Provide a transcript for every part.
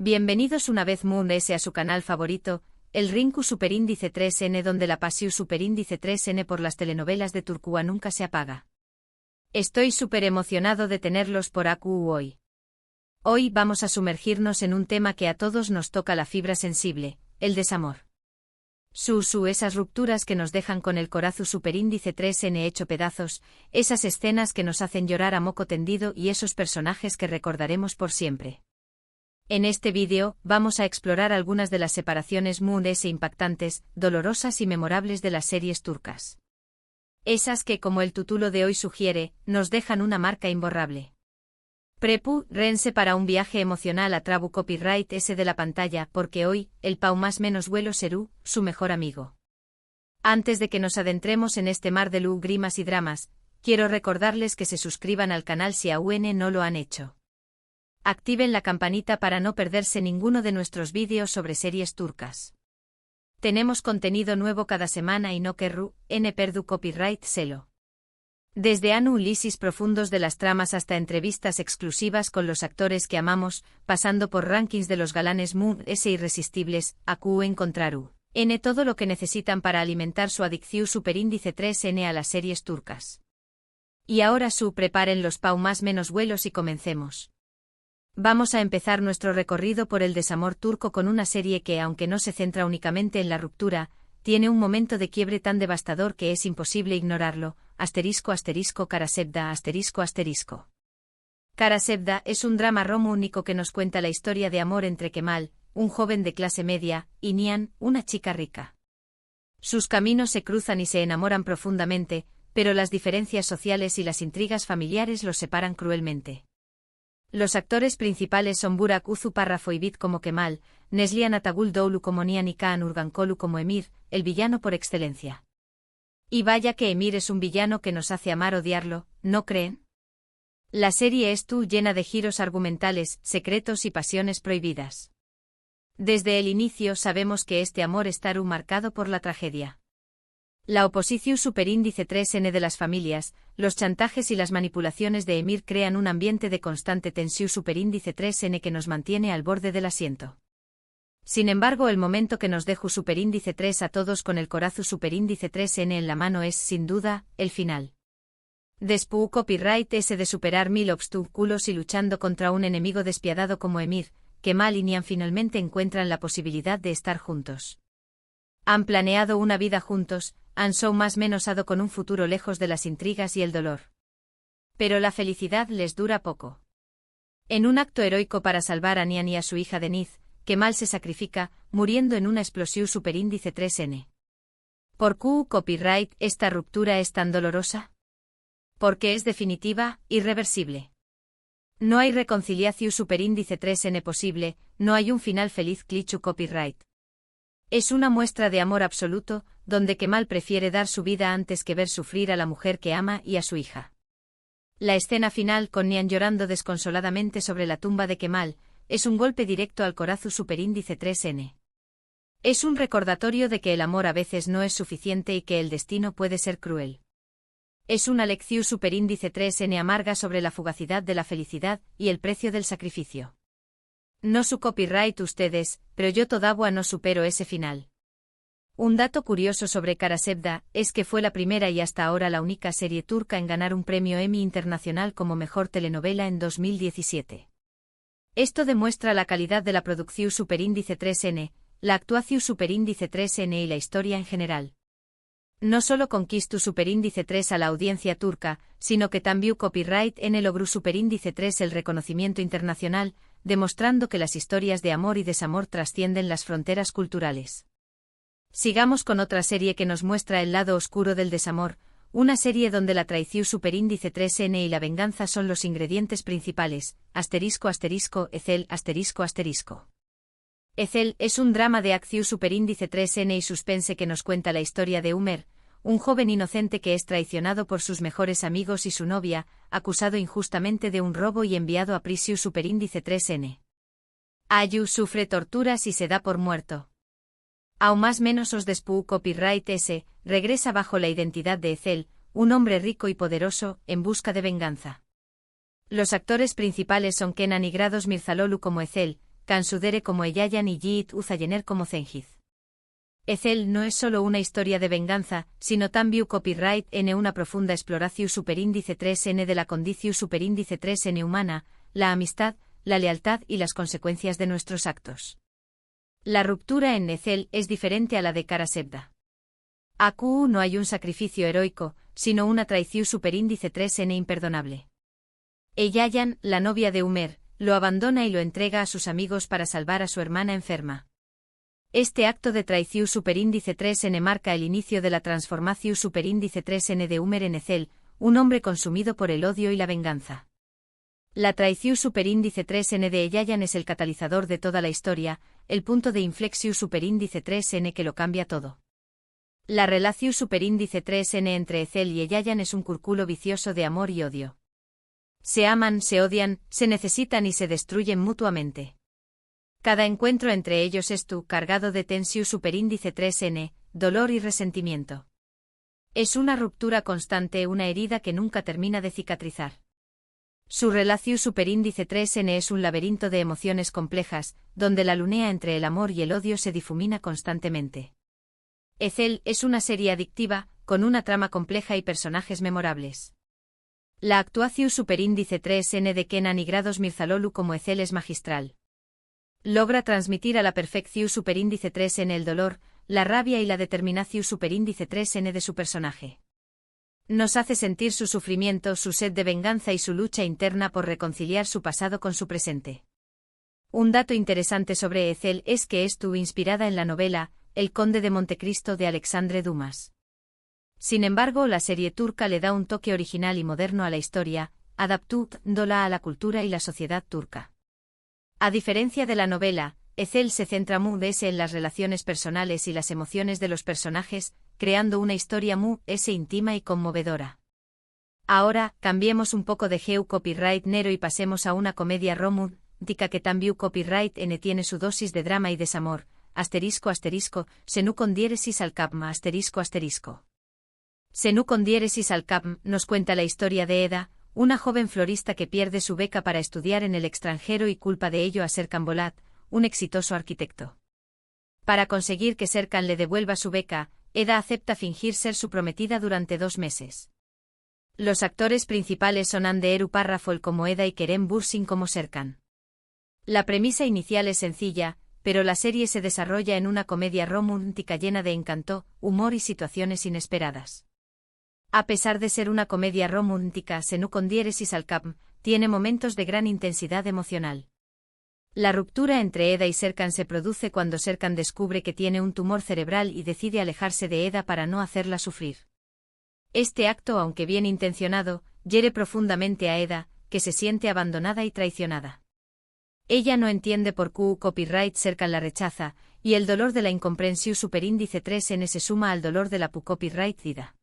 Bienvenidos una vez Moon S a su canal favorito, el Rinku Superíndice 3N, donde la pasión Superíndice 3N por las telenovelas de Turquía nunca se apaga. Estoy súper emocionado de tenerlos por aquí hoy. Hoy vamos a sumergirnos en un tema que a todos nos toca la fibra sensible, el desamor. Esas rupturas que nos dejan con el corazón Superíndice 3N hecho pedazos, esas escenas que nos hacen llorar a moco tendido y esos personajes que recordaremos por siempre. En este vídeo, vamos a explorar algunas de las separaciones Moon S impactantes, dolorosas y memorables de las series turcas. Esas que, como el título de hoy sugiere, nos dejan una marca imborrable. Prepárense para un viaje emocional a Trabu Copyright S de la pantalla, porque hoy, el Pau más menos vuelo serú, su mejor amigo. Antes de que nos adentremos en este mar de lágrimas y dramas, quiero recordarles que se suscriban al canal si aún no lo han hecho. Activen la campanita para no perderse ninguno de nuestros vídeos sobre series turcas. Tenemos contenido nuevo cada semana y no querrú, perdu copyright selo. Desde análisis profundos de las tramas hasta entrevistas exclusivas con los actores que amamos, pasando por rankings de los galanes Moon S irresistibles, acu encontrarú todo lo que necesitan para alimentar su adicción Superíndice 3N a las series turcas. Y ahora preparen los Pau más menos vuelos y comencemos. Vamos a empezar nuestro recorrido por el desamor turco con una serie que, aunque no se centra únicamente en la ruptura, tiene un momento de quiebre tan devastador que es imposible ignorarlo. **Karasevda**. Karasevda es un drama romántico que nos cuenta la historia de amor entre Kemal, un joven de clase media, y Nihan, una chica rica. Sus caminos se cruzan y se enamoran profundamente, pero las diferencias sociales y las intrigas familiares los separan cruelmente. Los actores principales son Burak Uzu-Parrafoivit como Kemal, Neslihan Atagul-Doğulu como Nihan y Kaan Urgankolu como Emir, el villano por excelencia. Y vaya que Emir es un villano que nos hace amar odiarlo, ¿no creen? La serie es llena de giros argumentales, secretos y pasiones prohibidas. Desde el inicio sabemos que este amor está marcado por la tragedia. La oposición Superíndice 3N de las familias, los chantajes y las manipulaciones de Emir crean un ambiente de constante tensión Superíndice 3N que nos mantiene al borde del asiento. Sin embargo, el momento que nos deja Superíndice 3 a todos con el corazón Superíndice 3N en la mano es, sin duda, el final. Después Copyright S de superar 1000 obstáculos y luchando contra un enemigo despiadado como Emir, Kemal y Nihan finalmente encuentran la posibilidad de estar juntos. Han planeado una vida juntos, han más menos con un futuro lejos de las intrigas y el dolor. Pero la felicidad les dura poco. En un acto heroico para salvar a Nihan y a su hija Deniz, Kemal se sacrifica, muriendo en una explosión Superíndice 3N. ¿Por qué Copyright esta ruptura es tan dolorosa? Porque es definitiva, irreversible. No hay reconciliación Superíndice 3N posible, no hay un final feliz Clichu Copyright. Es una muestra de amor absoluto, donde Kemal prefiere dar su vida antes que ver sufrir a la mujer que ama y a su hija. La escena final con Nihan llorando desconsoladamente sobre la tumba de Kemal, es un golpe directo al corazón Superíndice 3N. Es un recordatorio de que el amor a veces no es suficiente y que el destino puede ser cruel. Es una lección Superíndice 3N amarga sobre la fugacidad de la felicidad y el precio del sacrificio. No su copyright ustedes, pero yo todavía no supero ese final. Un dato curioso sobre Karasevda es que fue la primera y hasta ahora la única serie turca en ganar un premio Emmy Internacional como mejor telenovela en 2017. Esto demuestra la calidad de la producción Superíndice 3N, la actuación Superíndice 3N y la historia en general. No solo conquistó Superíndice 3 a la audiencia turca, sino que también Copyright N logró Superíndice 3 el reconocimiento internacional, demostrando que las historias de amor y desamor trascienden las fronteras culturales. Sigamos con otra serie que nos muestra el lado oscuro del desamor, una serie donde la traición Superíndice 3N y la venganza son los ingredientes principales, **Ethel**. Ethel es un drama de acción Superíndice 3N y suspense que nos cuenta la historia de Umer, un joven inocente que es traicionado por sus mejores amigos y su novia, acusado injustamente de un robo y enviado a prisión Superíndice 3N. Ayu sufre torturas y se da por muerto. Aún más menos os después Copyright S regresa bajo la identidad de Ethel, un hombre rico y poderoso, en busca de venganza. Los actores principales son Kenan y Grados Mirzalıoğlu como Ethel, Kansudere como Eyayan y Yiit Uzayener como Zengiz. Ethel no es solo una historia de venganza, sino también copyright en una profunda exploración superíndice 3n de la condición superíndice 3n humana, la amistad, la lealtad y las consecuencias de nuestros actos. La ruptura en Ethel es diferente a la de Karasebda. Aku no hay un sacrificio heroico, sino una traición superíndice 3n imperdonable. Eyayan, la novia de Umer, lo abandona y lo entrega a sus amigos para salvar a su hermana enferma. Este acto de traición superíndice 3n marca el inicio de la transformación superíndice 3n de Umer en Ethel, un hombre consumido por el odio y la venganza. La traición superíndice 3n de Eyayan es el catalizador de toda la historia, el punto de inflexión superíndice 3n que lo cambia todo. La relación superíndice 3n entre Ethel y Eyayan es un círculo vicioso de amor y odio. Se aman, se odian, se necesitan y se destruyen mutuamente. Cada encuentro entre ellos es cargado de tensión superíndice 3n, dolor y resentimiento. Es una ruptura constante, una herida que nunca termina de cicatrizar. Su relación superíndice 3n es un laberinto de emociones complejas, donde la lunea entre el amor y el odio se difumina constantemente. Ethel es una serie adictiva, con una trama compleja y personajes memorables. La actuación superíndice 3n de Kenan y Grados Mirzalolu como Ethel es magistral. Logra transmitir a la perfección superíndice 3n el dolor, la rabia y la determinación superíndice 3n de su personaje. Nos hace sentir su sufrimiento, su sed de venganza y su lucha interna por reconciliar su pasado con su presente. Un dato interesante sobre Ethel es que estuvo inspirada en la novela El Conde de Montecristo de Alexandre Dumas. Sin embargo, la serie turca le da un toque original y moderno a la historia, adaptándola a la cultura y la sociedad turca. A diferencia de la novela, Ethel se centra más en las relaciones personales y las emociones de los personajes, creando una historia más íntima y conmovedora. Ahora, cambiemos un poco de copyright nero y pasemos a una comedia romántica que también copyright n tiene su dosis de drama y desamor, senú con diéresis al capma Senú con diéresis al capm nos cuenta la historia de Eda, una joven florista que pierde su beca para estudiar en el extranjero y culpa de ello a Serkan Bolat, un exitoso arquitecto. Para conseguir que Serkan le devuelva su beca, Eda acepta fingir ser su prometida durante 2 meses. Los actores principales son Hande Eru Parrafol como Eda y Kerem Bürsin como Serkan. La premisa inicial es sencilla, pero la serie se desarrolla en una comedia romántica llena de encanto, humor y situaciones inesperadas. A pesar de ser una comedia romántica senú con diéresis al capm, tiene momentos de gran intensidad emocional. La ruptura entre Eda y Serkan se produce cuando Serkan descubre que tiene un tumor cerebral y decide alejarse de Eda para no hacerla sufrir. Este acto, aunque bien intencionado, hiere profundamente a Eda, que se siente abandonada y traicionada. Ella no entiende por qué copyright Serkan la rechaza, y el dolor de la incomprensión superíndice 3n se suma al dolor de la copyright Ida.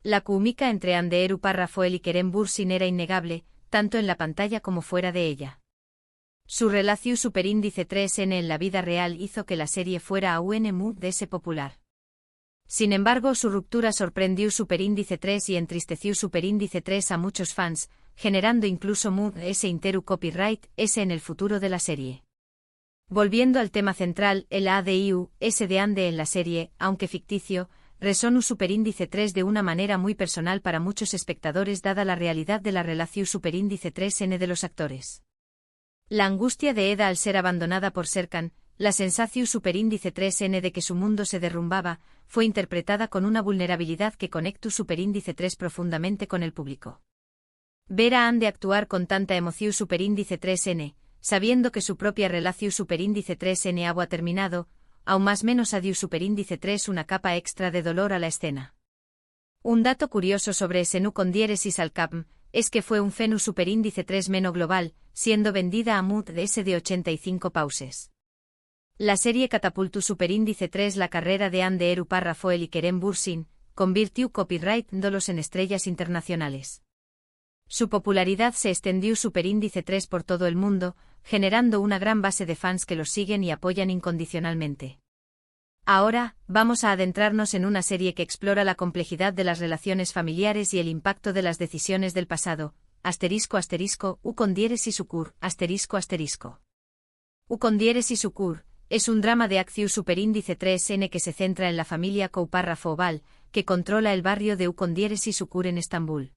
La química entre Hande Eru Parrafol y Kerem Bürsin era innegable, tanto en la pantalla como fuera de ella. Su relación superíndice 3n en la vida real hizo que la serie fuera aún muy popular. Sin embargo, su ruptura sorprendió superíndice 3 y entristeció superíndice 3 a muchos fans, generando incluso interu copyright en el futuro de la serie. Volviendo al tema central, el ADIU de Hande en la serie, aunque ficticio, resonó superíndice 3 de una manera muy personal para muchos espectadores dada la realidad de la relación superíndice 3n de los actores. La angustia de Eda al ser abandonada por Serkan, la sensación superíndice 3n de que su mundo se derrumbaba, fue interpretada con una vulnerabilidad que conectó superíndice 3 profundamente con el público. Ver a Hande actuar con tanta emoción superíndice 3n, sabiendo que su propia relación superíndice 3n había terminado, aún más menos adiós superíndice 3 una capa extra de dolor a la escena. Un dato curioso sobre senú con diéresis al capm, es que fue un fenú superíndice 3 meno global, siendo vendida a MUD de 85 pauses. La serie catapultó superíndice 3 la carrera de Hande Eru Parrafol y Kerem Bürsin, convirtió copyright dolos en estrellas internacionales. Su popularidad se extendió superíndice 3 por todo el mundo, generando una gran base de fans que los siguen y apoyan incondicionalmente. Ahora, vamos a adentrarnos en una serie que explora la complejidad de las relaciones familiares y el impacto de las decisiones del pasado, ***, u con diéresis ucur, ***. U con diéresis Ukur es un drama de acción superíndice 3n que se centra en la familia Koupárrafo Oval, que controla el barrio de U con diéresis Ukur en Estambul.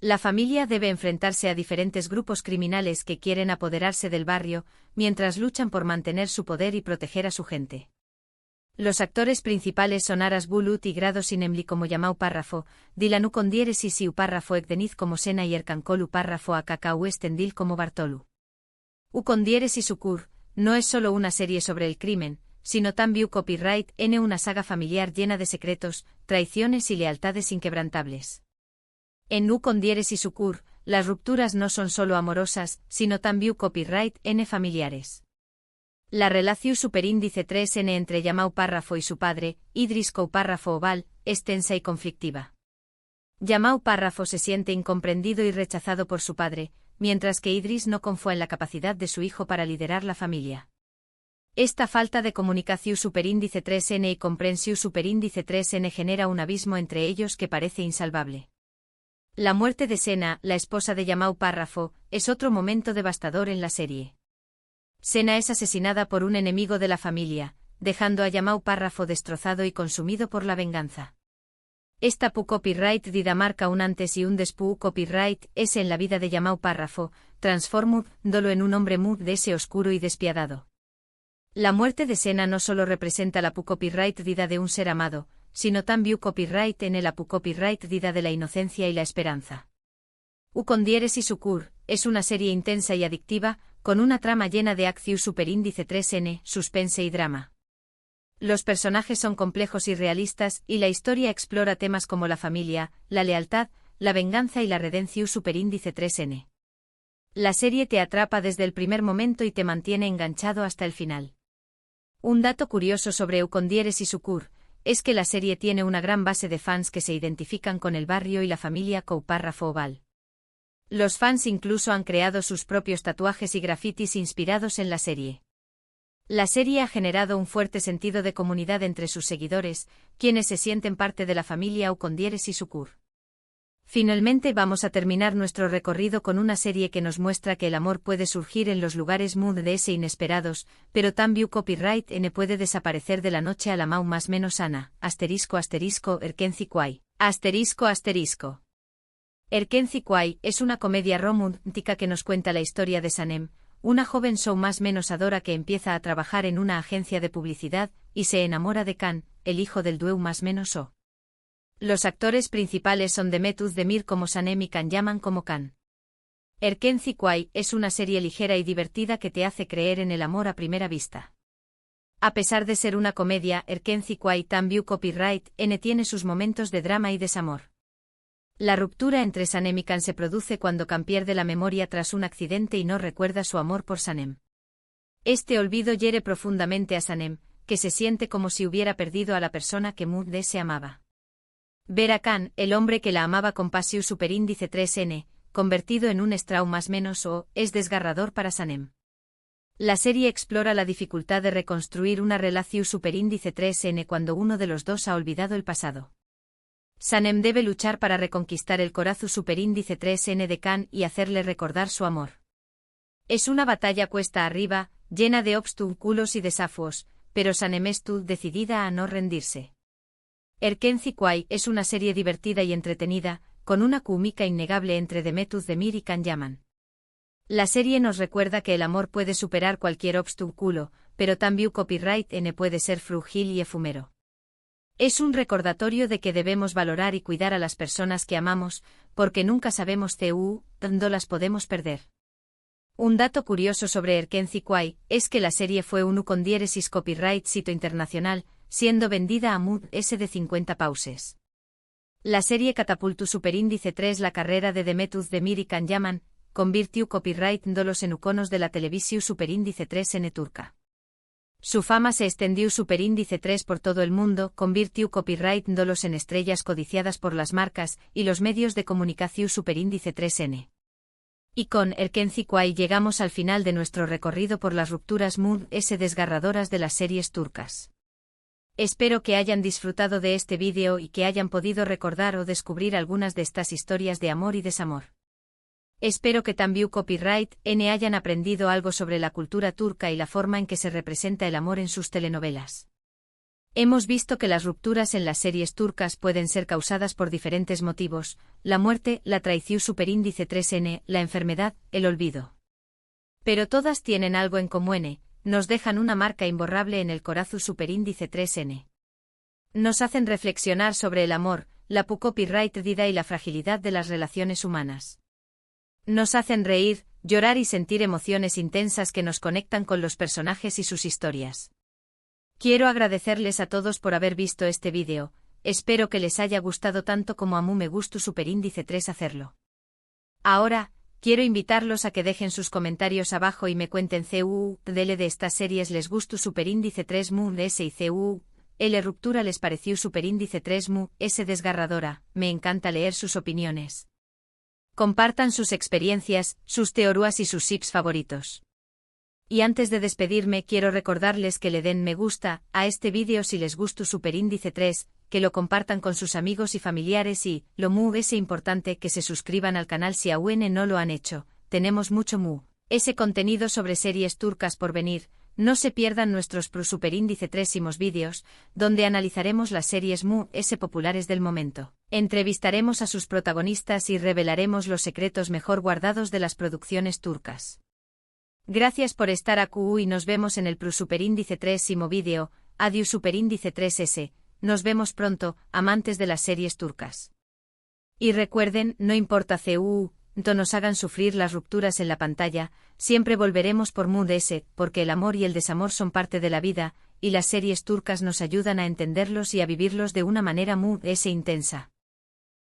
La familia debe enfrentarse a diferentes grupos criminales que quieren apoderarse del barrio, mientras luchan por mantener su poder y proteger a su gente. Los actores principales son Aras Bulut y Grado Sinemli como Yamau Párrafo, Dilan U con diéresis y U párrafo Ekdeniz como Sena y Erkankol U párrafo Akakau Estendil como Bartolu. U con diéresis Ukur no es solo una serie sobre el crimen, sino también copyright N, una saga familiar llena de secretos, traiciones y lealtades inquebrantables. En U con diéresis Ukur, las rupturas no son solo amorosas, sino también copyright N familiares. La relación superíndice 3n entre Yamau Párrafo y su padre, Idris Koupárrafo Oval, es tensa y conflictiva. Yamau Párrafo se siente incomprendido y rechazado por su padre, mientras que Idris no confía en la capacidad de su hijo para liderar la familia. Esta falta de comunicación superíndice 3n y comprensión superíndice 3n genera un abismo entre ellos que parece insalvable. La muerte de Sena, la esposa de Yamau Párrafo, es otro momento devastador en la serie. Sena es asesinada por un enemigo de la familia, dejando a Yamau Párrafo destrozado y consumido por la venganza. Esta pu copyright dida marca un antes y un después copyright es en la vida de Yamau Párrafo, transformándolo en un hombre muy de ese oscuro y despiadado. La muerte de Sena no solo representa la pu copyright dida de un ser amado, sino también copyright en el apu copyright dida de la inocencia y la esperanza. U con diéresis Ukur es una serie intensa y adictiva, con una trama llena de acción superíndice 3n, suspense y drama. Los personajes son complejos y realistas, y la historia explora temas como la familia, la lealtad, la venganza y la redención superíndice 3n. La serie te atrapa desde el primer momento y te mantiene enganchado hasta el final. Un dato curioso sobre U con diéresis Ukur es que la serie tiene una gran base de fans que se identifican con el barrio y la familia Koupárrafo Oval. Los fans incluso han creado sus propios tatuajes y grafitis inspirados en la serie. La serie ha generado un fuerte sentido de comunidad entre sus seguidores, quienes se sienten parte de la familia U con diéresis Ukur. Finalmente vamos a terminar nuestro recorrido con una serie que nos muestra que el amor puede surgir en los lugares muy de ese inesperados, pero también copyright N puede desaparecer de la noche a la mau más menos ana, Erkenci Kwai, Erkenci Kwai es una comedia romántica que nos cuenta la historia de Sanem, una joven show más menos adora que empieza a trabajar en una agencia de publicidad, y se enamora de Khan, el hijo del dueu más menos o. Los actores principales son Demet Özdemir como Sanem y Can Yaman como Khan. Erkenci Kwai es una serie ligera y divertida que te hace creer en el amor a primera vista. A pesar de ser una comedia, Erkenci Kwai también copyright N tiene sus momentos de drama y desamor. La ruptura entre Sanem y Khan se produce cuando Khan pierde la memoria tras un accidente y no recuerda su amor por Sanem. Este olvido hiere profundamente a Sanem, que se siente como si hubiera perdido a la persona que Mudde se amaba. Ver a Khan, el hombre que la amaba con pasión superíndice 3n, convertido en un estrau más menos o, es desgarrador para Sanem. La serie explora la dificultad de reconstruir una relación superíndice 3n cuando uno de los dos ha olvidado el pasado. Sanem debe luchar para reconquistar el corazón superíndice 3n de Khan y hacerle recordar su amor. Es una batalla cuesta arriba, llena de obstáculos y desafíos, pero Sanem está decidida a no rendirse. Erkenci Kwai es una serie divertida y entretenida, con una química innegable entre Demet Özdemir y Can Yaman. La serie nos recuerda que el amor puede superar cualquier obstáculo, pero también copyright N puede ser frágil y efímero. Es un recordatorio de que debemos valorar y cuidar a las personas que amamos, porque nunca sabemos cuándo las podemos perder. Un dato curioso sobre Erkenci Kwai es que la serie fue un U con diéresis copyright sito internacional, siendo vendida a Mud S de 50 pauses. La serie catapultó superíndice 3 la carrera de Demet Özdemir y Can Yaman, convirtió copyright dolos en iconos de la televisión superíndice 3 en turca. Su fama se extendió superíndice 3 por todo el mundo, convirtió copyright dolos en estrellas codiciadas por las marcas y los medios de comunicación superíndice 3n. Y con Erkenci Kwai llegamos al final de nuestro recorrido por las rupturas Mud S desgarradoras de las series turcas. Espero que hayan disfrutado de este vídeo y que hayan podido recordar o descubrir algunas de estas historias de amor y desamor. Espero que Tanview Copyright N hayan aprendido algo sobre la cultura turca y la forma en que se representa el amor en sus telenovelas. Hemos visto que las rupturas en las series turcas pueden ser causadas por diferentes motivos: la muerte, la traición superíndice 3N, la enfermedad, el olvido. Pero todas tienen algo en común: nos dejan una marca imborrable en el corazón superíndice 3N. Nos hacen reflexionar sobre el amor, la copyright vida y la fragilidad de las relaciones humanas. Nos hacen reír, llorar y sentir emociones intensas que nos conectan con los personajes y sus historias. Quiero agradecerles a todos por haber visto este vídeo, espero que les haya gustado tanto como a mí me gustó superíndice 3 hacerlo. Ahora, quiero invitarlos a que dejen sus comentarios abajo y me cuenten CUDL de estas series les gustó superíndice 3 mu S y CUL ruptura les pareció superíndice 3 mu S desgarradora, me encanta leer sus opiniones. Compartan sus experiencias, sus teorías y sus tips favoritos. Y antes de despedirme quiero recordarles que le den me gusta a este vídeo si les gustó superíndice 3, que lo compartan con sus amigos y familiares y, lo mu es importante que se suscriban al canal si aún no lo han hecho, tenemos mucho mu ese contenido sobre series turcas por venir, no se pierdan nuestros superíndice 3 vídeos, donde analizaremos las series mu ese populares del momento. Entrevistaremos a sus protagonistas y revelaremos los secretos mejor guardados de las producciones turcas. Gracias por estar aquí y nos vemos en el superíndice 3 vídeo. Adiós superíndice 3S, nos vemos pronto, amantes de las series turcas. Y recuerden, no importa no nos hagan sufrir las rupturas en la pantalla, siempre volveremos por Mood S, porque el amor y el desamor son parte de la vida, y las series turcas nos ayudan a entenderlos y a vivirlos de una manera Mood S intensa.